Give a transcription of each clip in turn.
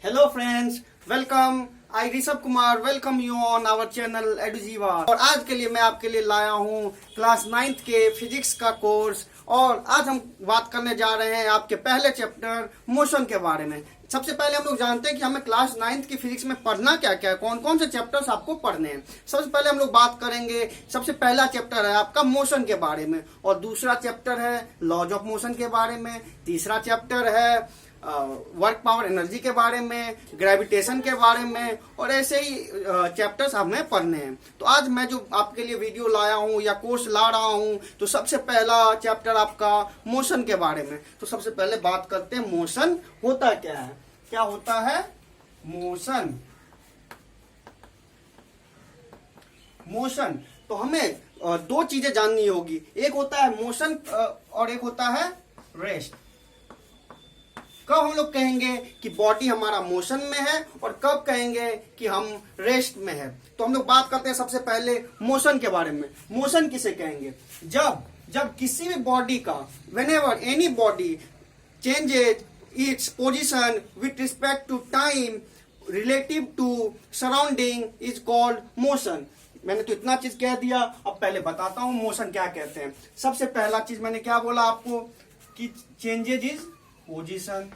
Hello friends, welcome. I Rishabh Kumar welcome you on our channel Edujiva. और आज के लिए मैं आपके लिए लाया हूँ क्लास 9th के फिजिक्स का कोर्स। और आज हम बात करने जा रहे हैं आपके पहले चैप्टर मोशन के बारे में। सबसे पहले हम लोग जानते हैं कि हमें क्लास 9th की फिजिक्स में पढ़ना क्या क्या है, कौन कौन से चैप्टर्स आपको पढ़ने हैं। सबसे पहले हम लोग बात करेंगे, सबसे पहला चैप्टर है आपका मोशन के बारे में, और दूसरा चैप्टर है लॉज ऑफ मोशन के बारे में, तीसरा चैप्टर है वर्क पावर एनर्जी के बारे में, ग्रेविटेशन के बारे में, और ऐसे ही चैप्टर्स हमें पढ़ने हैं। तो आज मैं जो आपके लिए वीडियो लाया हूँ या कोर्स ला रहा हूँ, तो सबसे पहला चैप्टर आपका मोशन के बारे में। तो सबसे पहले बात करते हैं मोशन होता क्या है। क्या होता है मोशन? मोशन तो हमें दो चीजें जाननी होगी, एक होता है मोशन और एक होता है रेस्ट। कब हम लोग कहेंगे कि बॉडी हमारा मोशन में है और कब कहेंगे कि हम रेस्ट में है। तो हम लोग बात करते हैं सबसे पहले मोशन के बारे में। मोशन किसे कहेंगे? जब किसी भी बॉडी का, whenever any body changes its position with respect to time relative to surrounding is called motion. मैंने तो इतना चीज कह दिया, अब पहले बताता हूं मोशन क्या कहते हैं। सबसे पहला चीज मैंने क्या बोला आपको कि changes is position,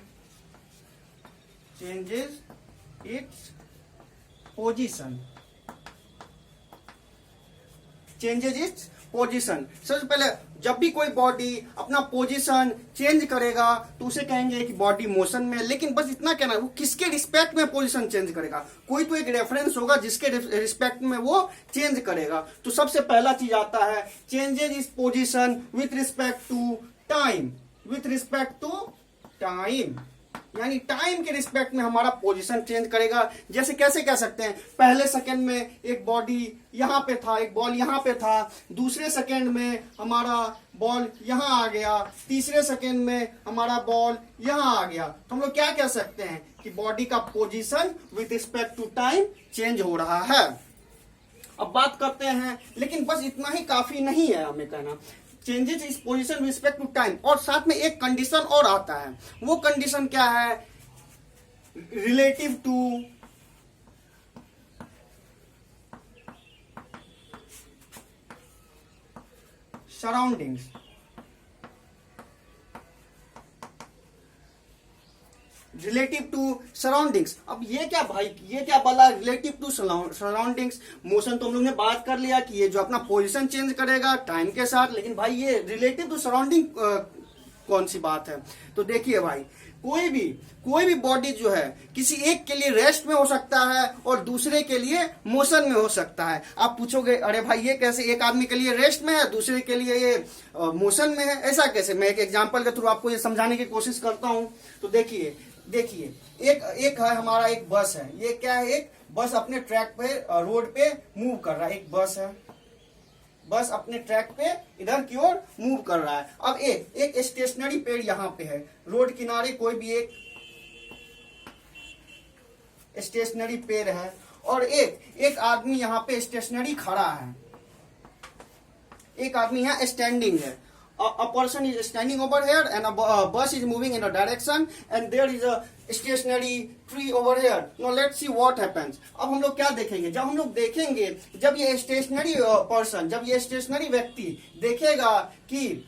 changes its position, changes its position। सबसे पहले जब भी कोई बॉडी अपना पोजीशन चेंज करेगा तो उसे कहेंगे कि बॉडी मोशन में है। लेकिन बस इतना कहना, वो किसके रिस्पेक्ट में पोजीशन चेंज करेगा, कोई तो एक रेफरेंस होगा जिसके रिस्पेक्ट में वो चेंज करेगा। तो सबसे पहला चीज आता है changes is position with respect to time. With respect to time यानी टाइम के रिस्पेक्ट में हमारा पोजीशन चेंज करेगा। जैसे कैसे कह सकते हैं, पहले सेकंड में एक बॉडी यहां पे था, एक बॉल यहां पे था, दूसरे सेकंड में हमारा बॉल यहां आ गया, तीसरे सेकंड में हमारा बॉल यहां आ गया। तो हम लोग क्या कह सकते हैं कि बॉडी का position with respect to time change हो रहा है। अब बात करते हैं, लेकिन बस इतना ही काफी नहीं है हमें कहना चेंजेस इस पोजीशन रिस्पेक्ट टू टाइम, और साथ में एक कंडीशन और आता है। वो कंडीशन क्या है? Relative to surroundings. Relative to surroundings. अब ये क्या भाई, ये क्या बोला रिलेटिव टू सराउंडिंग्स? मोशन तो हम लोग ने बात कर लिया कि ये जो अपना पोजीशन चेंज करेगा टाइम के साथ, लेकिन भाई ये रिलेटिव टू सराउंडिंग कौन सी बात है? तो देखिए भाई, कोई भी बॉडी जो है किसी एक के लिए रेस्ट में हो सकता है और दूसरे के लिए मोशन में हो सकता है। आप पूछोगे अरे भाई ये कैसे, एक आदमी के लिए रेस्ट में है दूसरे के लिए ये मोशन में है, ऐसा कैसे? मैं एक एग्जांपल के थ्रू आपको ये समझाने की कोशिश करता हूं। तो देखिए एक है हमारा, एक बस है। ये क्या है? एक बस अपने ट्रैक पे, रोड पे मूव कर रहा है। एक बस है, बस अपने ट्रैक पे इधर की ओर मूव कर रहा है। अब एक स्टेशनरी पेड़ यहाँ पे है, रोड किनारे कोई भी एक स्टेशनरी पेड़ है, और एक आदमी यहाँ पे स्टेशनरी खड़ा है, एक आदमी यहाँ स्टैंडिंग है। A person is standing over here and a bus is moving in a direction and there is a stationary tree over here. Now let's see what happens. अब हम लोग क्या देखेंगे? जब हम लोग देखेंगे, जब ये स्टेशनरी पर्सन, जब ये स्टेशनरी व्यक्ति देखेगा कि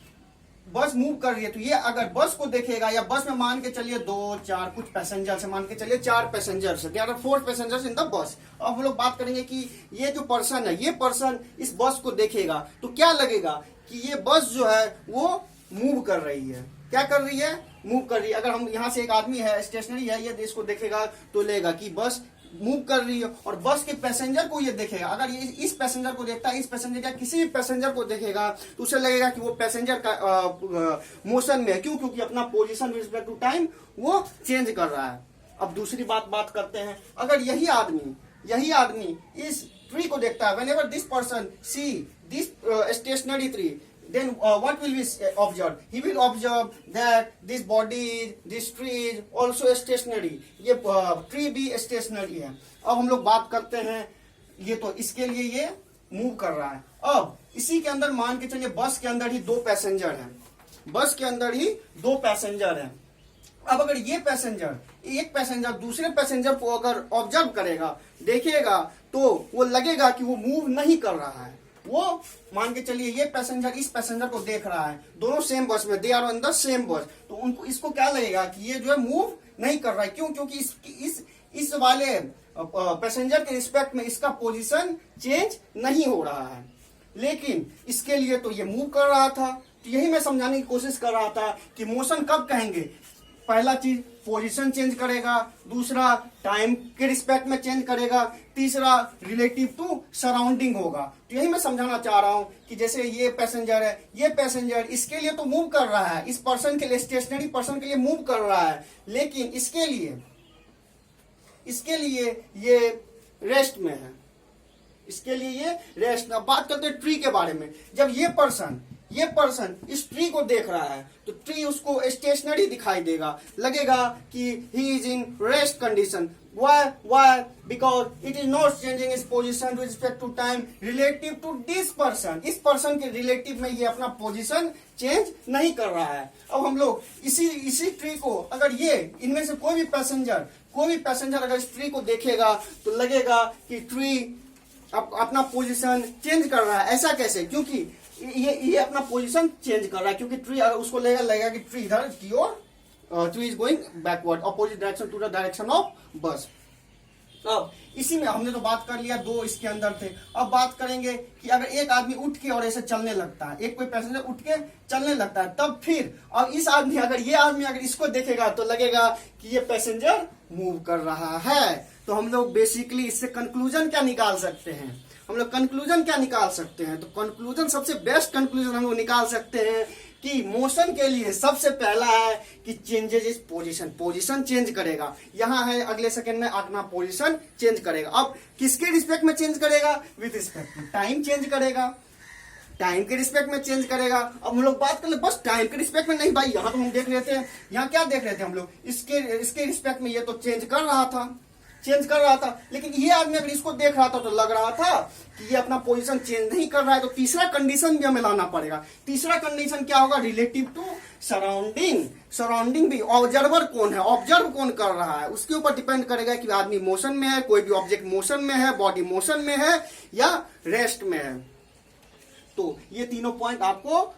बस मूव कर रही है, तो ये अगर बस को देखेगा, या बस में मान के चलिए 2-4 कुछ पैसेंजर से, मान के चलिए 4 पैसेंजर से, there are 4 passengers in the bus. अब हम लोग बात करेंगे कि ये जो पर्सन है, ये पर्सन इस बस को देखेगा तो क्या लगेगा कि ये बस जो है वो मूव कर रही है। क्या कर रही है? मूव कर रही है। अगर हम यहाँ से, एक आदमी है स्टेशनरी है, ये इसको देखेगा तो लेगा कि बस मूव कर रही है, और बस के पैसेंजर को ये देखेगा। अगर ये इस पैसेंजर को देखता है, इस पैसेंजर या किसी भी पैसेंजर को देखेगा तो उसे लगेगा कि वो पैसेंजर का मोशन में है। क्यों? क्योंकि अपना position with respect to time वो चेंज कर रहा है। अब दूसरी बात करते हैं, अगर यही आदमी इस ट्री को देखता है, whenever this person see this stationary tree, then what will we observe? He will observe that this body, this tree is also stationary. ये ट्री भी स्टेशनरी है। अब हम लोग बात करते हैं, ये तो इसके लिए ये मूव कर रहा है। अब इसी के अंदर मान के चलिए बस के अंदर ही 2 पैसेंजर हैं, बस के अंदर ही 2 पैसेंजर हैं। अब अगर ये पैसेंजर, एक पैसेंजर दूसरे पैसेंजर को अगर ऑब्जर्व करेगा, देखेगा, तो वो लगेगा कि वो मूव नहीं कर रहा है। वो मान के चलिए ये पैसेंजर इस पैसेंजर को देख रहा है, दोनों सेम बस में, they are on the same bus, तो उनको इसको क्या लगेगा कि ये जो है मूव नहीं कर रहा है। क्यों? क्योंकि इस वाले पैसेंजर के रिस्पेक्ट में इसका पोजीशन चेंज नहीं हो रहा है। लेकिन इसके लिए तो ये मूव कर रहा था। तो यही मैं समझाने की कोशिश कर रहा था कि मोशन कब कहेंगे। पहला चीज पोजीशन चेंज करेगा, दूसरा टाइम के रिस्पेक्ट में चेंज करेगा, तीसरा रिलेटिव टू सराउंडिंग होगा। तो यही मैं समझाना चाह रहा हूं कि जैसे ये पैसेंजर है, ये पैसेंजर इसके लिए तो मूव कर रहा है, इस पर्सन के लिए, स्टेशनरी पर्सन के लिए मूव कर रहा है, लेकिन इसके लिए ये रेस्ट में है, इसके लिए ये रेस्ट। अब बात करते हैं ट्री के बारे में। जब ये पर्सन इस ट्री को देख रहा है तो ट्री उसको स्टेशनरी दिखाई देगा, लगेगा कि he is in rest condition. Why? Because it is not changing its position with respect to time relative to this person. इस पर्सन के रिलेटिव में ये अपना पोजीशन चेंज नहीं कर रहा है। अब हम लोग इसी ट्री को, अगर ये इनमें से कोई भी पैसेंजर अगर इस ट्री को देखेगा तो लगेगा कि ट्री अपना पोजीशन चेंज कर रहा है। ऐसा कैसे? क्योंकि ये अपना पोजीशन चेंज कर रहा है, क्योंकि ट्री उसको लगेगा कि ट्री इधर की ओर, tree is going backward, opposite direction to the direction of bus. अब इसी में हमने तो बात कर लिया, दो इसके अंदर थे। अब बात करेंगे कि अगर एक आदमी उठ के और ऐसे चलने लगता है, एक कोई पैसेंजर उठ के चलने लगता है, तब फिर अब ये आदमी अगर इसको देखेगा तो लगेगा कि ये पैसेंजर मूव कर रहा है। तो हम लोग बेसिकली इससे कंक्लूजन क्या निकाल सकते हैं? तो कंक्लूजन, सबसे बेस्ट कंक्लूजन हम लोग निकाल सकते हैं कि मोशन के लिए सबसे पहला है कि चेंजेस इज पोजीशन चेंज करेगा। यहां है, अगले सेकंड में अपना पोजीशन चेंज करेगा। अब किसके रिस्पेक्ट में चेंज करेगा? With respect to time change करेगा, टाइम के रिस्पेक्ट में चेंज करेगा। अब हम लोग बात कर ले बस टाइम के रिस्पेक्ट में नहीं भाई, यहाँ तो हम देख रहे थे, यहाँ क्या देख रहे थे हम लोग, इसके रिस्पेक्ट में ये तो चेंज कर रहा था, लेकिन ये आदमी अगर इसको देख रहा था तो लग रहा था कि ये अपना पोजीशन चेंज नहीं कर रहा है। तो तीसरा कंडीशन भी हमें लाना पड़ेगा। तीसरा कंडीशन क्या होगा? रिलेटिव टू सराउंडिंग भी, ऑब्जर्वर कौन है, ऑब्जर्व कौन कर रहा है, उसके ऊपर डिपेंड करेगा कि आदमी मोशन में है, कोई भी ऑब्जेक्ट मोशन में है, बॉडी मोशन में है या रेस्ट में है। तो ये तीनों पॉइंट आपको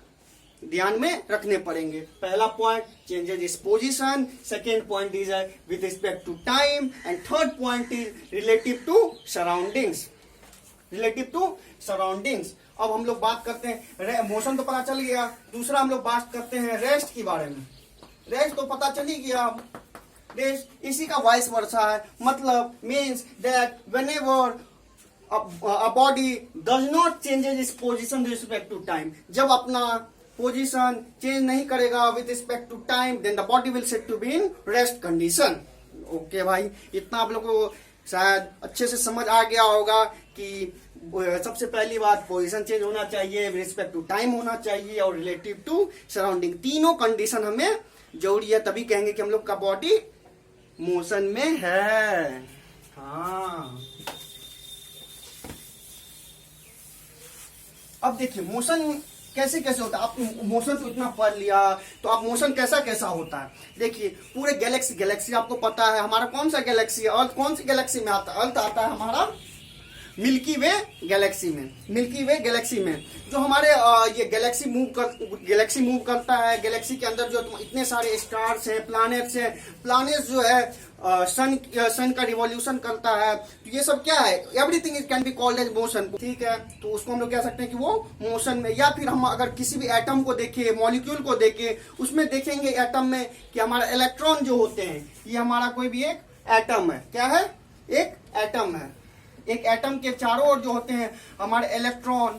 ध्यान में रखने पड़ेंगे। पहला point changes is position, second point is with respect to time, and third point is relative to surroundings. अब हम लोग बात करते हैं, मोशन तो पता चल गया, दूसरा हम लोग बात करते हैं रेस्ट के बारे में। रेस्ट तो पता चल ही गया, रेस्ट इसी का वाइस वर्सा है, मतलब means that whenever a body does not changes its position with respect to time, जब अपना पोजीशन चेंज नहीं करेगा with respect to time, then the body will set to be in rest condition. Okay भाई, इतना आप लोगों को शायद अच्छे से समझ आ गया होगा कि सबसे पहली बात पोजीशन चेंज होना चाहिए, विद रिस्पेक्ट टू टाइम होना चाहिए, और रिलेटिव टू सराउंडिंग। तीनों कंडीशन हमें जरूरी है, तभी कहेंगे कि हम लोग का बॉडी मोशन में है। हाँ, अब देखिए मोशन कैसे होता है। आप मोशन तो इतना पढ़ लिया, तो आप मोशन कैसा होता है देखिए। पूरे गैलेक्सी आपको पता है, हमारा कौन सा गैलेक्सी है, अर्थ कौन सी गैलेक्सी में आता है? अर्थ आता है हमारा मिल्की वे गैलेक्सी में। जो हमारे ये गैलेक्सी मूव करता है, गैलेक्सी के अंदर जो इतने सारे स्टार्स हैं, प्लैनेट्स जो है सन का रिवॉल्यूशन करता है। तो ये सब क्या है? Everything is can be called as motion, ठीक है। तो उसको हम लोग कह सकते हैं कि वो मोशन में। या फिर हम अगर किसी भी एटम को देखें, मॉलिक्यूल को देखें, उसमें देखेंगे एटम में कि हमारा इलेक्ट्रॉन जो होते हैं, ये हमारा कोई भी एक एटम है। क्या है? एक एटम है। एक एटम के चारों ओर जो होते हैं हमारे इलेक्ट्रॉन,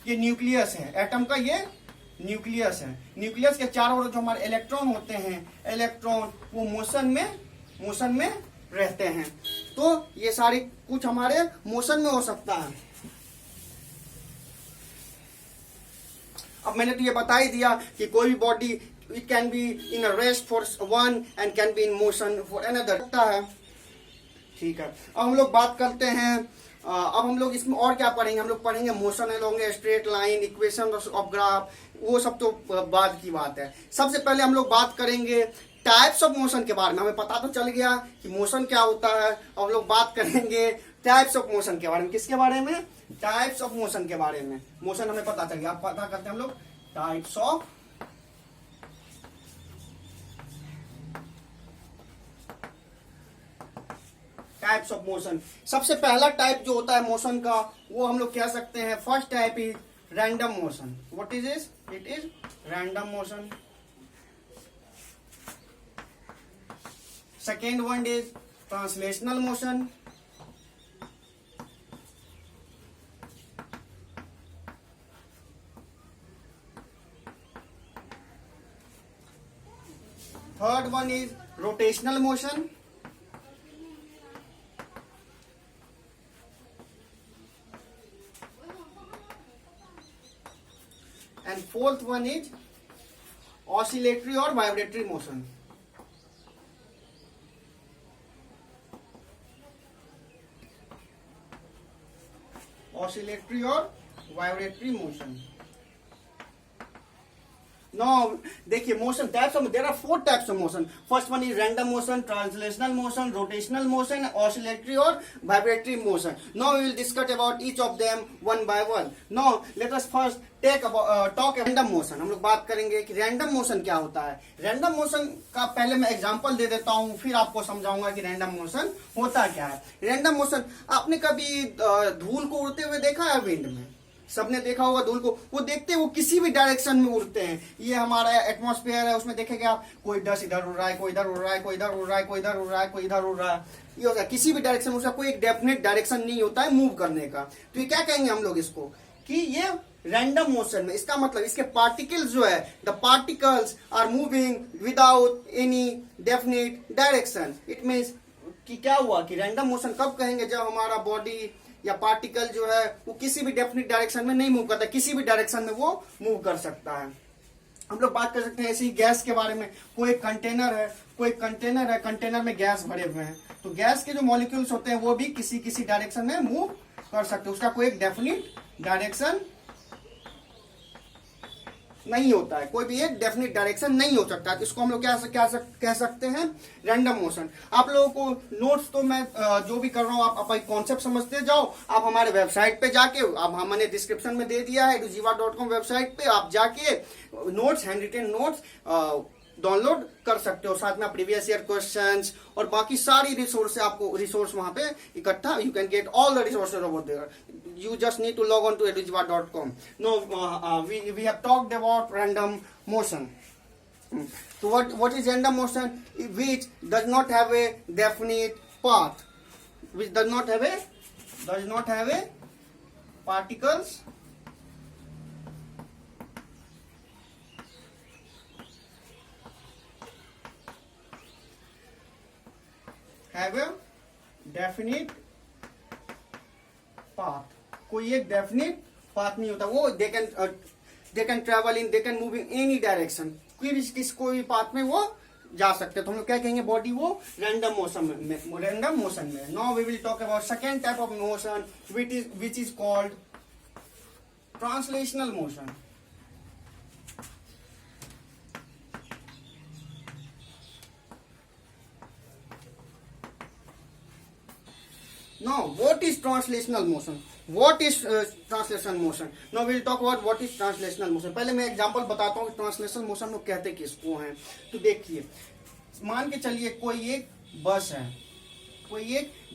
ये न्यूक्लियस है, एटम का ये न्यूक्लियस है। न्यूक्लियस के चारों ओर जो हमारे इलेक्ट्रॉन होते हैं, इलेक्ट्रॉन वो मोशन में रहते हैं। तो ये सारी कुछ हमारे मोशन में हो सकता है। अब मैंने तो ये बता ही दिया कि कोई भी body it can be in a rest for one and can be in motion for another है, ठीक है। अब हम लोग बात करते हैं, अब हम लोग इसमें और क्या पढ़ेंगे? हम लोग पढ़ेंगे motion along a straight line, equation of graph, वो सब तो बाद की बात है। सबसे पहले हम लोग बात करेंगे टाइप्स ऑफ मोशन के बारे में हमें पता तो चल गया कि मोशन क्या होता है। अब लोग बात करेंगे टाइप्स ऑफ मोशन के बारे में। किसके बारे में? टाइप्स ऑफ मोशन के बारे में। मोशन हमें पता चल गया। अब पता करते हैं हम लोग टाइप्स ऑफ मोशन। सबसे पहला टाइप जो होता है मोशन का, वो हम लोग कह सकते हैं first type is random motion. What is it is random motion. Second one is translational motion. Third one is rotational motion. And fourth one is oscillatory और वाइब्रेटरी मोशन। ऑसिलेटरी और वाइब्रेटरी मोशन। Now, देखिए motion types of, there are 4 types of motion. First one is random motion, translational motion, rotational motion, oscillatory और vibratory motion. Now we will discuss about each of them one by one. Now let us first talk random motion. हम लोग बात करेंगे कि random motion क्या होता है। Random motion का पहले मैं एग्जांपल दे देता हूं, फिर आपको समझाऊंगा कि रैंडम मोशन होता क्या है। रैंडम मोशन, आपने कभी धूल को उड़ते हुए देखा है? विंड में सबने देखा होगा धूल को। वो देखते हैं वो किसी भी डायरेक्शन में उड़ते हैं। ये हमारा एटमॉस्फेयर है, उसमें देखेंगे आप, कोई डस्ट इधर उड़ रहा है, कोई इधर उड़ रहा है, कोई इधर उड़ रहा है, कोई इधर उड़ रहा है, कोई इधर उड़ रहा है। ये होता है किसी भी डायरेक्शन में, उसका कोई एक डेफिनेट डायरेक्शन नहीं होता है मूव करने का। तो ये क्या कहेंगे हम लोग इसको कि ये रैंडम मोशन में, इसका मतलब इसके पार्टिकल्स जो है, the particles are moving without any definite direction. It means कि क्या हुआ कि रैंडम मोशन कब कहेंगे? जब हमारा बॉडी या पार्टिकल जो है वो किसी भी डेफिनेट डायरेक्शन में नहीं मूव करता, किसी भी डायरेक्शन में वो मूव कर सकता है। हम लोग बात कर सकते हैं ऐसे ही गैस के बारे में। कोई कंटेनर है, कंटेनर में गैस भरे हुए हैं, तो गैस के जो मॉलिक्यूल्स होते हैं वो भी किसी किसी डायरेक्शन में मूव कर सकते हैं। उसका कोई एक डेफिनेट डायरेक्शन नहीं होता है, कोई भी एक डेफिनेट डायरेक्शन नहीं हो सकता है। इसको हम लोग क्या कह सकते हैं? Random motion. आप लोगों को नोट्स तो मैं जो भी कर रहा हूँ, आप अपना कॉन्सेप्ट समझते जाओ। आप हमारे वेबसाइट पे जाके, आप हमने डिस्क्रिप्शन में दे दिया है edujiva.com वेबसाइट पे, आप जाके notes, hand retain notes download कर सकते हो। साथ में प्रीवियस ईयर क्वेश्चंस और बाकी सारी रिसोर्स वहां पे इकट्ठा, you can get all the resources over there. You just need to log on to edujiva.com. No, we have talked about random motion. So what is random motion? Which does not have a definite path. Which does not have a particles have a definite path. कोई एक definite path नहीं होता। वो they can travel in, they can move in any direction. कोई भी path में वो जा सकते हैं। तो हम लोग क्या कहेंगे? बॉडी वो रैंडम मोशन में। Now we will talk about second type of motion which is called translational motion. Now, what is translational motion? What is translational motion? Now we will talk about what is translational motion. पहले मैं example बताता हूँ कि translational motion लोग कहते किसको हैं। तो देखिए, मान के चलिए कोई एक बस है,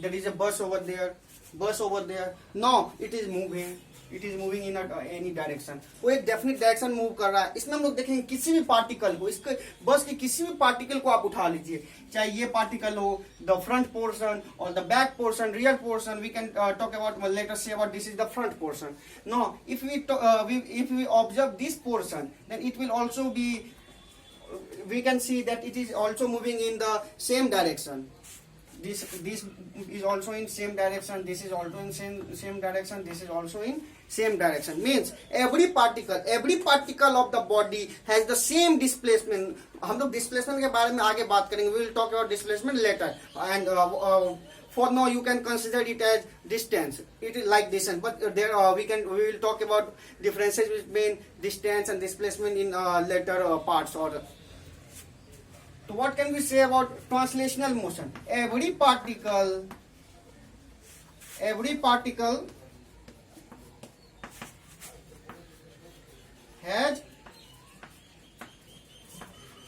there is a bus over there. Now it is moving in any direction. वो एक डेफिनेट डायरेक्शन मूव कर रहा है। इसमें हम लोग देखेंगे किसी भी पार्टिकल को, इसके बस के किसी भी पार्टिकल को आप उठा लीजिए, चाहे ये पार्टिकल हो, द फ्रंट पोर्शन और the back portion, rear portion. We can talk about, let us say about this is the front portion. Now if we observe this portion, then it will also be, we can see that it is also moving in the same direction. This is also in same direction, this is also in same direction, this is also in same direction. Means every particle of the body has the same displacement. हम लोग displacement के बारे में आगे बात करेंगे. We will talk about displacement later. And for now you can consider it as distance. It is like distance, but there we will talk about differences between distance and displacement in later parts. Or So what can we say about translational motion? Every particle has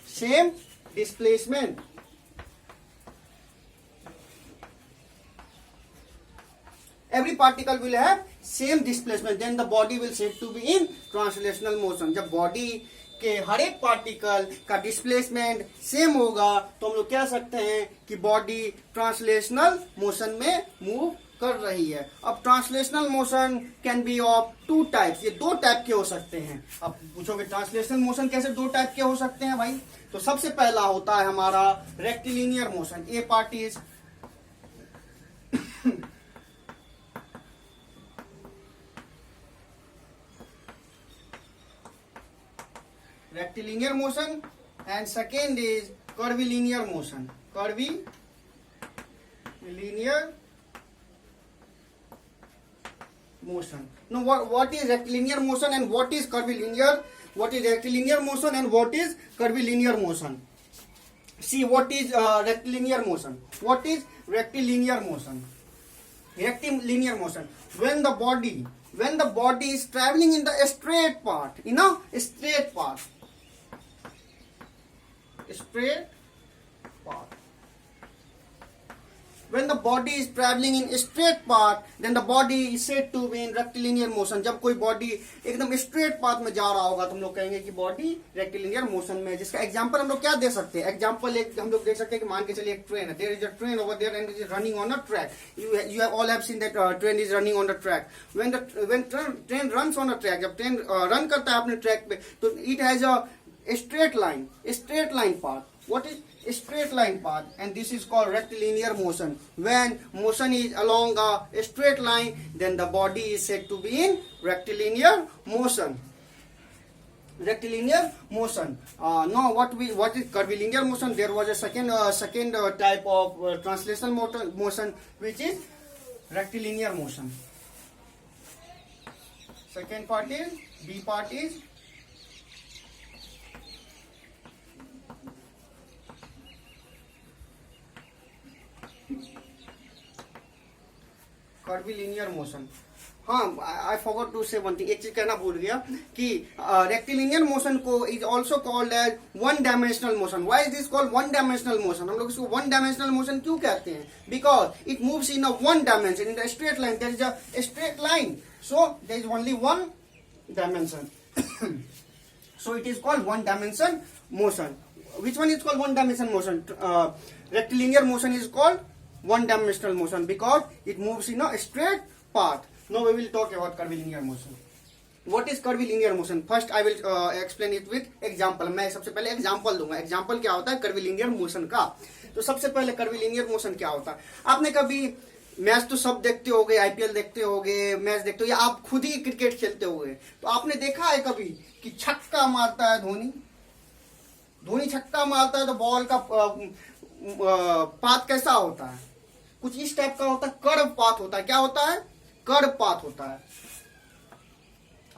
same displacement. Every particle will have same displacement. Then the body will said to be in translational motion. जब body के हर एक particle का displacement same होगा तो हम लोग कह सकते हैं कि बॉडी ट्रांसलेशनल मोशन में मूव कर रही है. अब translational motion can be of two types. ये दो टाइप के हो सकते हैं. अब पूछोगे ट्रांसलेशनल मोशन कैसे दो टाइप के हो सकते हैं भाई? तो सबसे पहला होता है हमारा rectilinear motion. A part is rectilinear motion and second is curvilinear motion. Curvilinear motion. Now what is rectilinear motion and what is curvilinear? What is rectilinear motion and what is curvilinear motion? See what is rectilinear motion. What is rectilinear motion? Rectilinear motion, when the body is traveling in the straight path, straight path. When the body is traveling in straight path, then the body is said to be in rectilinear motion. जब कोई body एकदम straight path में जा रहा होगा तो हम लोग कहेंगे कि बॉडी रेक्टिलिनियर मोशन में. जिसका एग्जांपल हम लोग क्या दे सकते हैं? एग्जांपल एक हम लोग देख सकते हैं कि मान के चलिए एक ट्रेन है. There is a train over there and it is running on a track. you have all have seen that train is running on the track. when train runs on a track, जब train run करता है अपने track पे तो it has a straight line path. What is straight line path? And this is called rectilinear motion. When motion is along a straight line, then the body is said to be in rectilinear motion. Now what is curvilinear motion? There was a second type of translational motion, which is rectilinear motion. Second part is B part is curvilinear motion. हाँ, I forgot to say one thing. एक चीज कहना भूल गया कि rectilinear motion को is also called as one dimensional motion. Why is this called one dimensional motion? हम लोग इसको वन डायमेंशनल मोशन क्यों कहते हैं? Because it moves in a one dimension, in the straight line. There is a straight line, so there is only one dimension. So it is called one dimension motion. Which one is called one dimension motion? Rectilinear motion is called one dimensional motion because it moves in a straight path. Now we will talk about curvilinear motion. What is curvilinear motion? First I will explain it with example. मैं सबसे पहले example दूंगा. Example क्या होता है curvilinear motion का? तो सबसे पहले curvilinear motion क्या होता है? आपने कभी मैच तो सब देखते होगे, आईपीएल देखते होगे, मैच देखते हो या आप खुद ही क्रिकेट खेलते होगे, तो आपने देखा है कभी कि छक्का मारता है धोनी छक्का मारता है तो बॉल का पाथ कैसा होता है? कुछ इस टाइप का होता है, कर्व पाथ होता है. क्या होता है? कर्व पाथ होता है.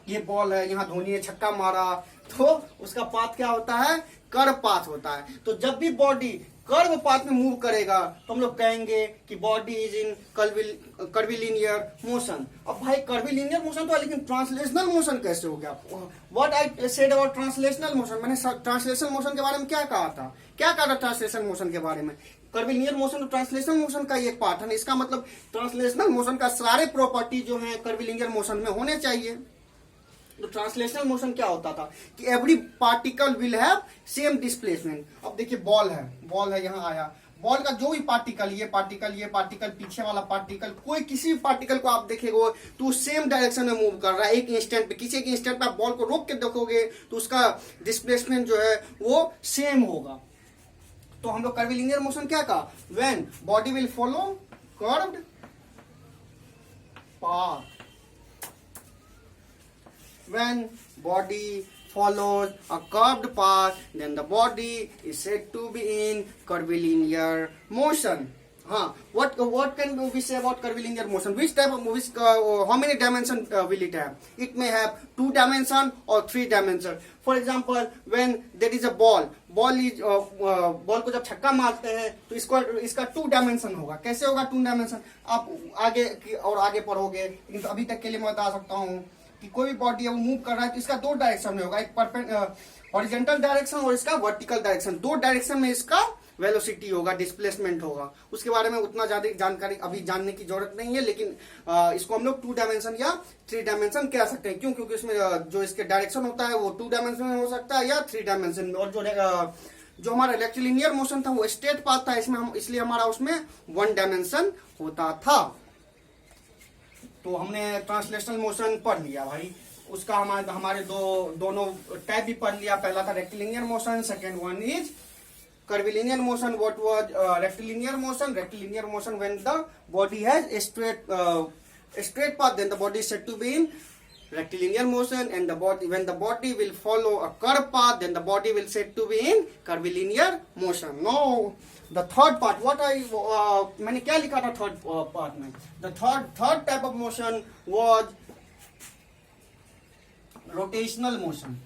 ये बॉल है, यहाँ धोनी ने छक्का मारा तो उसका पाथ क्या होता है? कर्व पाथ होता है. तो जब भी बॉडी कर्व पाथ में मूव करेगा तो हम लोग कहेंगे कि body is in curvilinear motion. अब भाई कर्विलिनियर मोशन तो है, लेकिन ट्रांसलेशनल मोशन कैसे हो गया? What I said about translational motion, मैंने ट्रांसलेशनल मोशन के बारे में क्या कहा था ट्रांसलेशनल मोशन के बारे में? कर्विलिनियर मोशन तो ट्रांसलेशनल मोशन का एक पार्ट है. इसका मतलब ट्रांसलेशनल मोशन का सारे प्रॉपर्टी जो है कर्विलिनियर मोशन में होने चाहिए. तो ट्रांसलेशनल मोशन क्या होता था कि every particle will have same displacement. अब देखिए बॉल है यहाँ आया, बॉल का जो भी पार्टिकल, ये पार्टिकल पीछे वाला पार्टिकल, कोई किसी भी पार्टिकल को आप देखेंगे तो सेम डायरेक्शन में मूव कर रहा है. एक इंस्टेंट पे, किसी एक इंस्टेंट पे आप बॉल को रोक के देखोगे तो उसका डिस्प्लेसमेंट जो है वो सेम होगा. तो हम लोग कर्विलिनियर मोशन क्या कहा? When body will follow curved path. When body follows a curved path, then the body is said to be in curvilinear motion. हाँ, what can we say about curvilinear motion? Which type of which how many dimension will it have? It may have 2 dimension or 3 dimension. For example, when there is a ball is ball को जब छक्का मारते हैं तो इसका 2 dimension होगा. कैसे होगा 2 डायमेंशन? आप आगे और आगे पढ़ोगे, लेकिन तो अभी तक के लिए मैं बता सकता हूँ कि कोई भी बॉडी है वो मूव कर रहा है तो इसका 2 डायरेक्शन में होगा, एक हॉरिजॉन्टल डायरेक्शन और इसका वर्टिकल डायरेक्शन. 2 डायरेक्शन में इसका वेलोसिटी होगा, डिस्प्लेसमेंट होगा. उसके बारे में उतना ज्यादा जानकारी अभी जानने की जरूरत नहीं है, लेकिन इसको हम लोग 2 डायमेंशन या 3 डायमेंशन कह सकते हैं. क्यों? क्योंकि इसमें जो इसके डायरेक्शन होता है वो 2 डायमेंशन में हो सकता है या 3 डायमेंशन में. और जो हमारा रेक्टिलिनियर मोशन था वो स्ट्रेट पाथ था, इसलिए हमारा उसमें 1 डायमेंशन होता था. तो हमने ट्रांसलेशनल मोशन पढ़ लिया भाई. उसका हमारे दोनों टाइप भी पढ़ लिया. पहला था rectilinear motion, second one is curvilinear motion. What was rectilinear motion? Rectilinear motion when the body has a straight path, then the body is said to be in rectilinear motion, and when the body will follow a curved path, then the body will said to be in curvilinear motion. Now the third part, मैंने क्या लिखा था third part में? The third type of motion was rotational motion.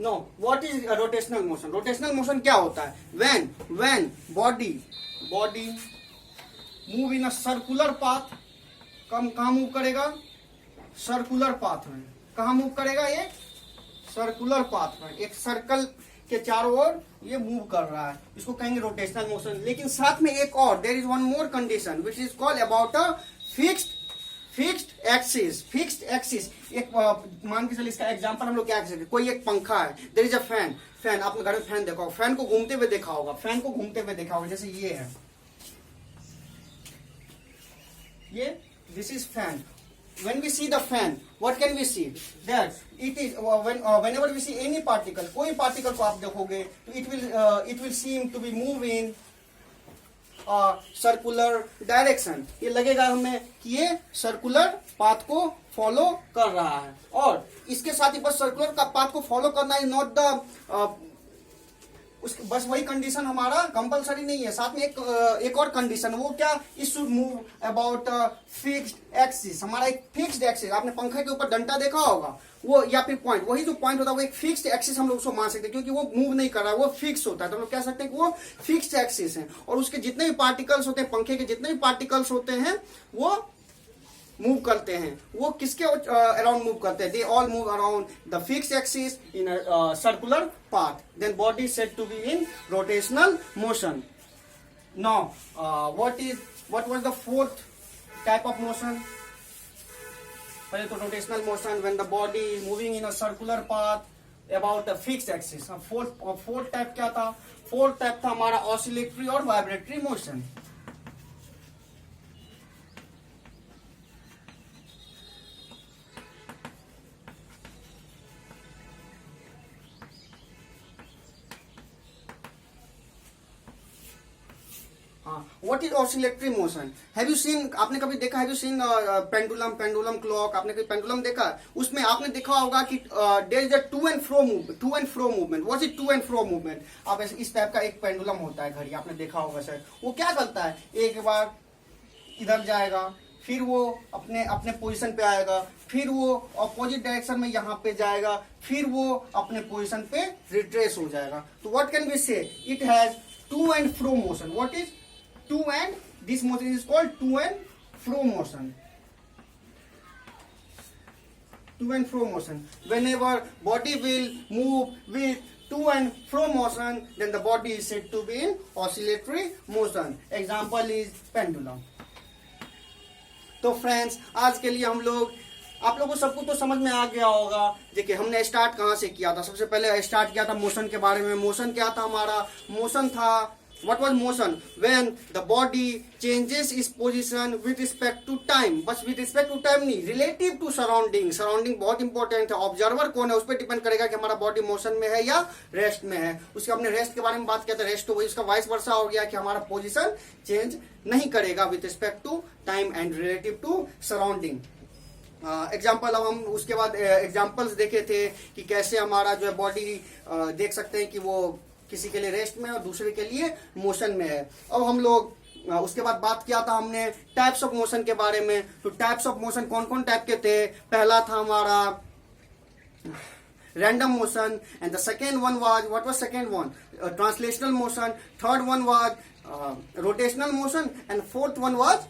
No, what is rotational motion? Rotational motion क्या होता है? when body move in a circular path. कहाँ move करेगा? सर्कुलर पाथ में. कहाँ मूव करेगा? ये सर्कुलर पाथ में, एक सर्कल के चारों ओर ये मूव कर रहा है, इसको कहेंगे रोटेशनल मोशन. लेकिन साथ में एक और, there is one more condition which is called about a fixed axis. एक मान के चलिए, इसका एग्जांपल हम लोग क्या कह सकते हैं? कोई एक पंखा है, देयर इज अ फैन. आपने घर में फैन देखा होगा, फैन को घूमते हुए देखा होगा. जैसे ये है, ये this is fan. When we see the fan, what can we see? That it is whenever we see any particle, कोई particle को आप देखोगे तो it will seem to be moving circular direction. ये लगेगा हमें कि ये सर्कुलर पाथ को फॉलो कर रहा है. और इसके साथ ही बस सर्कुलर का पाथ को फॉलो करना इज नॉट द बस वही कंडीशन हमारा कंपलसरी नहीं है. साथ में एक और कंडीशन, वो क्या? It should move about fixed axis. हमारा एक फिक्स्ड एक्सिस, आपने पंखे के ऊपर डंटा देखा होगा, वो या फिर पॉइंट, वही जो पॉइंट होता है वो एक फिक्स्ड एक्सिस हम लोग उसको मान सकते हैं, क्योंकि वो मूव नहीं कर रहा है, वो फिक्स होता है. तो हम लोग कह सकते हैं कि वो फिक्स्ड एक्सिस है. और उसके जितने भी पार्टिकल्स होते हैं, पंखे के जितने भी पार्टिकल्स होते हैं, वो मूव करते हैं. वो किसके अराउंड मूव करते हैं? They all move around the fixed axis in a circular path. Then body is said to be in rotational motion. Now what was the fourth type of motion? पहले तो rotational motion when the body is moving in a circular path about a fixed axis. Fourth type क्या था? Fourth type था हमारा oscillatory और vibratory motion. What is oscillatory motion? Have you seen? आपने कभी देखा? Have you seen pendulum clock? आपने कभी पेंडुलम देखा? उसमें आपने देखा होगा कि there is a to and fro movement. What is to and fro movement? आप इस टाइप का एक पेंडुलम होता है घड़ी, आपने देखा होगा शायद. वो क्या करता है? एक बार इधर जाएगा, फिर वो अपने पोजीशन पे आएगा, फिर वो अपोजिट डायरेक्शन में यहाँ पे जाएगा, फिर वो अपने पोजीशन पे रिट्रेस हो जाएगा. तो what can we say? It has to and fro motion. What is to and this motion is called to and fro motion. To and fro motion. Whenever body will move with to and fro motion, then the body is said to be in oscillatory motion. Example is pendulum. तो friends, आज के लिए हम लोग, आप लोगों को सबको तो समझ में आ गया होगा. देखिए, हमने स्टार्ट कहाँ से किया था? सबसे पहले स्टार्ट किया था मोशन के बारे में. मोशन क्या था हमारा? मोशन था What was motion? When the body changes its position with respect to time. बस with respect to time नहीं, relative to surrounding. Surrounding बहुत इंपॉर्टेंट है. ऑब्जर्वर कौन है उस पर डिपेंड करेगा कि हमारा बॉडी मोशन में है या रेस्ट में है. उसके अपने रेस्ट के बारे में बात किया था. रेस्ट तो वही उसका वाइस वर्सा हो गया कि हमारा पोजिशन चेंज नहीं करेगा with respect to time and relative to surrounding. Example अब हम उसके बाद एग्जाम्पल्स देखे थे कि कैसे हमारा जो है बॉडी देख सकते हैं कि वो किसी के लिए रेस्ट में और दूसरे के लिए मोशन में है. अब हम लोग उसके बाद बात किया था हमने टाइप्स ऑफ मोशन के बारे में. तो टाइप्स ऑफ मोशन कौन कौन टाइप के थे? पहला था हमारा random motion, and the second one was, what was second one? Translational motion. Third one was rotational motion, and fourth one was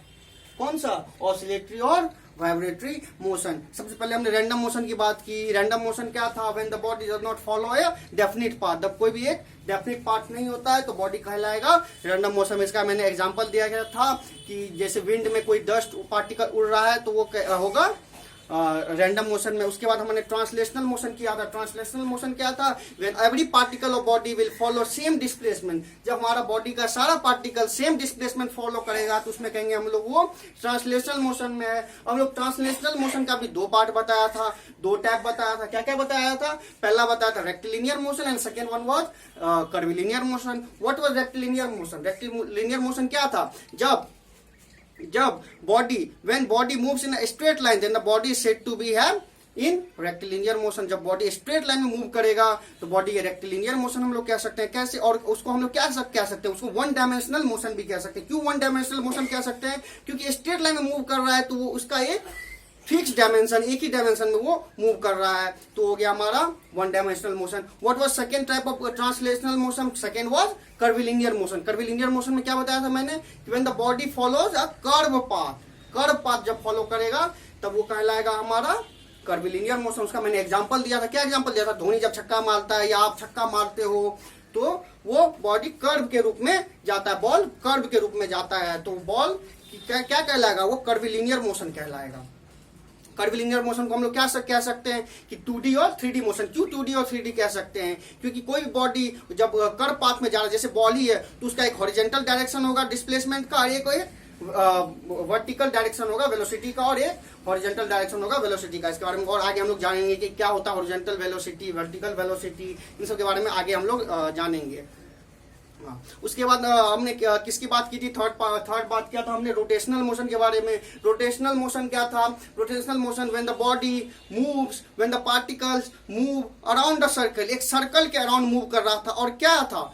कौन सा? Oscillatory और वाइब्रेटरी मोशन. सबसे पहले हमने रैंडम मोशन की बात की. रैंडम मोशन क्या था? When the body does not follow A definite path. जब कोई भी एक डेफिनिट पाथ नहीं होता है तो बॉडी कहलाएगा रैंडम मोशन. इसका मैंने एग्जांपल दिया गया था कि जैसे विंड में कोई डस्ट पार्टिकल उड़ रहा है तो वो होगा रैंडम मोशन में. उसके बाद हमने ट्रांसलेशनल मोशन किया था. ट्रांसलेशनल मोशन क्या था? When every particle of body will follow same displacement. जब हमारा बॉडी का सारा पार्टिकल सेम डिस्प्लेसमेंट फॉलो करेगा तो उसमें कहेंगे हम लोग वो ट्रांसलेशनल मोशन में है. हम लोग ट्रांसलेशनल मोशन का भी दो पार्ट बताया था, दो टाइप बताया था. क्या क्या बताया था? पहला बताया था rectilinear motion and second one was curvilinear motion. What was rectilinear motion? Rectilinear motion क्या था? जब body when body moves in straight line then the body is said to be have in rectilinear motion. जब body straight line में move करेगा तो body ये rectilinear motion हम लोग कह सकते हैं. कैसे? और उसको हम लोग क्या कह सकते हैं? उसको वन डायमेंशनल मोशन भी कह सकते हैं. क्यों वन डायमेंशनल मोशन कह सकते हैं? क्योंकि स्ट्रेट लाइन में मूव कर रहा है तो वो उसका एक फिक्स डायमेंशन, एक ही डायमेंशन में वो मूव कर रहा है तो हो गया हमारा one dimensional motion. What was second type of translational motion? Second was curvilinear motion. Curvilinear motion में क्या बताया था मैंने? When the body follows a curve path जब फॉलो करेगा तब वो कहलाएगा हमारा कर्विलिनियर मोशन. उसका मैंने एग्जांपल दिया था. क्या एग्जांपल दिया था? धोनी जब छक्का मारता है या आप छक्का मारते हो तो वो बॉडी कर्व के रूप में जाता है, बॉल कर्व के रूप में जाता है तो बॉल क्या कहलाएगा? वो कर्विलिनियर मोशन कहलाएगा. कर्विलिनियर मोशन को हम लोग क्या कह सकते हैं कि 2D और 3D मोशन. क्यों 2D और 3D कह सकते हैं? क्योंकि कोई भी बॉडी जब कर्व पाथ में जा रहा है, जैसे बॉल ही है तो उसका एक हॉरिजॉन्टल डायरेक्शन होगा डिस्प्लेसमेंट का और एक वर्टिकल डायरेक्शन होगा वेलोसिटी का और एक हॉरिजॉन्टल डायरेक्शन होगा वेलोसिटी का. इसके बारे में और आगे हम लोग जानेंगे कि क्या होता है हॉरिजॉन्टल वेलोसिटी, वर्टिकल वेलोसिटी, इन सब के बारे में आगे हम लोग जानेंगे. उसके बाद हमने किसकी बात की थी? थर्ड बात किया था हमने रोटेशनल मोशन के बारे में. रोटेशनल मोशन क्या था? Rotational motion when the body moves, when the particles move around the circle. एक सर्कल के अराउंड मूव कर रहा था और क्या था?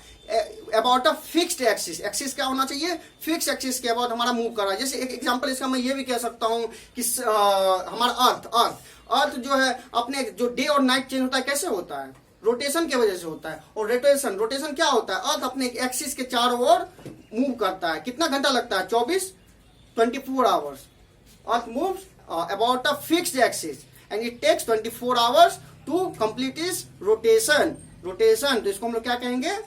About a fixed axis. Axis क्या होना चाहिए? फिक्स एक्सिस के अबाउट हमारा मूव कर रहा है. जैसे एक एग्जांपल इसका मैं ये भी कह सकता हूं कि हमारा अर्थ जो है अपने जो डे और नाइट चेंज होता है कैसे होता है? रोटेशन की वजह से होता है. और रोटेशन क्या होता है? अर्थ अपने एक्सिस के चारों ओर मूव करता है. कितना घंटा लगता है? 24 hours. Earth moves about a fixed axis and it takes 24 hours to complete is rotation. तो इसको हम लोग क्या कहेंगे?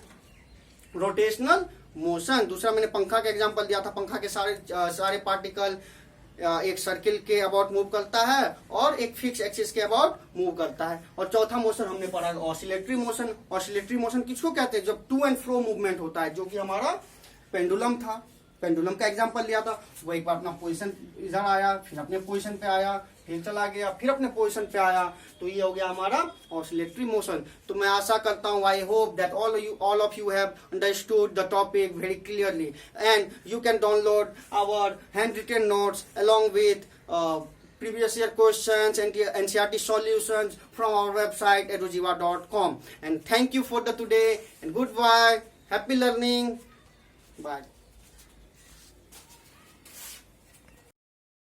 Rotational motion. दूसरा मैंने पंखा का एग्जांपल दिया था. पंखा के सारे पार्टिकल एक सर्किल के अबाउट मूव करता है और एक फिक्स एक्सिस के अबाउट मूव करता है. और चौथा मोशन हमने पढ़ा ऑसिलेटरी मोशन. ऑसिलेटरी मोशन किसको कहते हैं? जब टू एंड फ्रो मूवमेंट होता है, जो कि हमारा पेंडुलम था. पेंडुलम का एग्जांपल लिया था. वो एक बार अपना पोजीशन इधर आया, फिर अपने पोजीशन पे आया, फिर चला गया, फिर अपने पोजीशन पे आया, तो ये हो गया हमारा ऑसिलेटरी मोशन. तो मैं आशा करता हूँ, I hope that all of you have understood the topic very clearly and you can download our handwritten notes along with previous year questions and NCERT solutions from our website edujiva.com. And thank you for the today and goodbye. Happy learning. Bye.